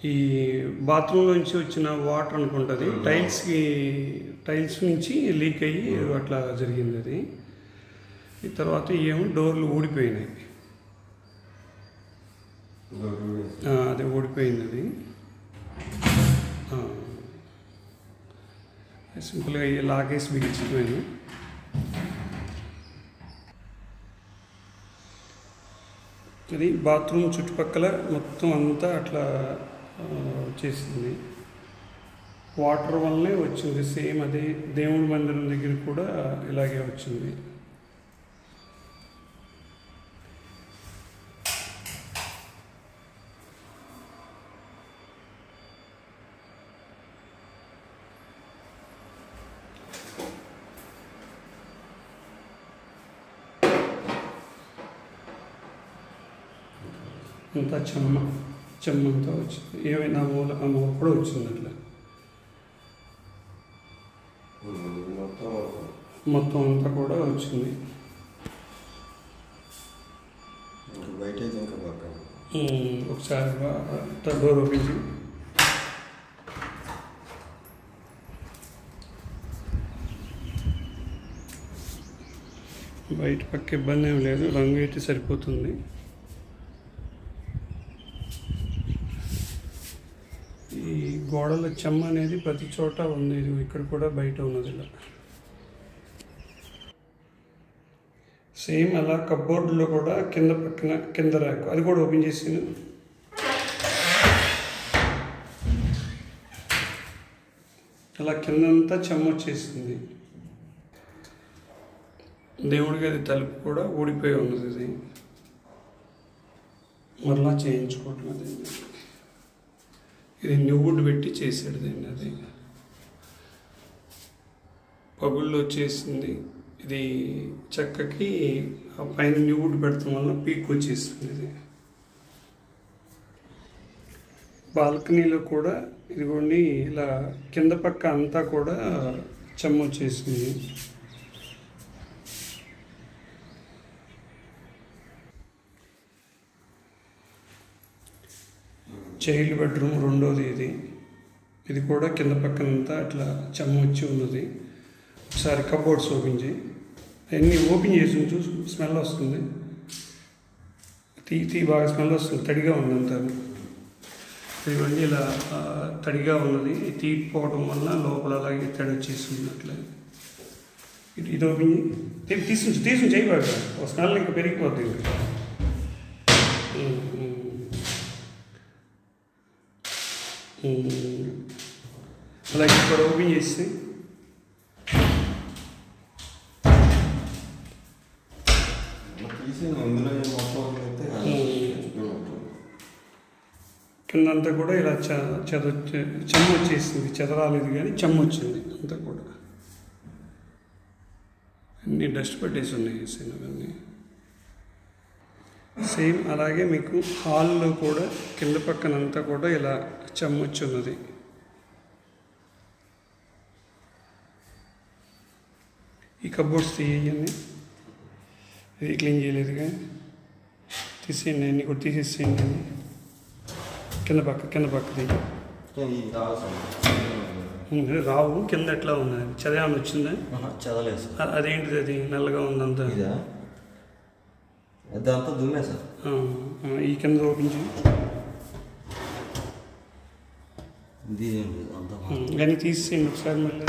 ఈ బాత్రూంలోంచి వచ్చిన వాటర్ అనుకుంటుంది టైల్స్ నుంచి లీక్ అయ్యి అట్లా జరిగింది అది. ఈ తర్వాత ఏమో డోర్లు ఊడిపోయినాయి, అది ఊడిపోయింది. అది సింపుల్గా లాగేసి బిగించిపోయాను. అది బాత్రూమ్ చుట్టుపక్కల మొత్తం అంతా అట్లా చేసింది. వాటర్ వల్లనే వచ్చింది. సేమ్ అదే దేవుడి మందిరం దగ్గర కూడా ఇలాగే వచ్చింది. అంతా చెమ్మంతా వచ్చింది. ఏమైనా మూల కూడా వచ్చింది. అట్లా మొత్తం అంతా కూడా వచ్చింది. ఒకసారి డోర్ ఓపెన్ చేసి బయట పక్క ఇబ్బంది ఏం లేదు, రంగు అయితే సరిపోతుంది. ఈ గోడల చెమ్మ అనేది ప్రతి చోట ఉంది. ఇది ఇక్కడ కూడా బయట ఉన్నది. ఇలా సేమ్ అలా కప్బోర్డులో కూడా కింద ర్యాక్ అది కూడా ఓపెన్ చేసాను. అలా కిందంతా చెమ్మ వచ్చేసింది. దేవుడి గది తలుపు కూడా ఊడిపోయి ఉన్నది. ఇది మరలా చేయించుకోవటం. అది ఇది న్యూవుడ్ పెట్టి చేసాడు దీన్ని. అది పగుళ్ళు వచ్చేసింది. ఇది చెక్కకి పైన న్యూవుడ్ పెడతాం వల్ల పీక్ వచ్చేసింది. ఇది బాల్కనీలో కూడా ఇదిగోండి ఇలా కింద పక్క అంతా కూడా చెమ్మ వచ్చేసింది. చైల్డ్ బెడ్రూమ్ రెండోది. ఇది కూడా కింద పక్కనంతా అట్లా చెమ్మ వచ్చి ఉన్నది. ఒకసారి కబోర్డ్స్ ఓపెన్ చేయి. అన్నీ ఓపెన్ చేసి చూసి స్మెల్ వస్తుంది. బాగా స్మెల్ వస్తుంది. తడిగా ఉంది అంతా. ఇదిగోండి ఇలా తడిగా ఉన్నది. తీయకపోవడం వల్ల లోపల అలాగే తడి వచ్చేస్తుంది. అట్లా ఇది ఓపెన్ చేయి. తీసుకుని చేయి బాగా. స్మెల్ ఇంకా పెరిగిపోద్ది. అలాగే ఇక్కడ ఓపెన్ చేసి కిందంతా కూడా ఇలా చెమ్మ వచ్చేసింది. చెదరాలేదు కానీ చెమ్మ వచ్చింది అంతా కూడా. అన్నీ డస్ట్ పట్టేసి ఉన్నాయి అవన్నీ. సేమ్ అలాగే మీకు హాల్లో కూడా కింద పక్కనంతా కూడా ఇలా చెమ్మ వచ్చి ఉన్నది. ఈ కబోర్డ్స్ తీయండి. ఇది క్లీన్ చేయలేదు కానీ తీసేయండి. అన్నీ కూడా తీసేసేయండి. కింద పక్కది రావు. కింద ఎట్లా ఉంది? చదవాలని వచ్చిందా? చదవలేదు. అదేంటిది? అది నల్లగా ఉందంతా. అదంతా దుమ్మే సార్. ఈ కింద ఓపెన్ చేయి. ఇది కానీ తీసేయండి ఒకసారి మళ్ళీ.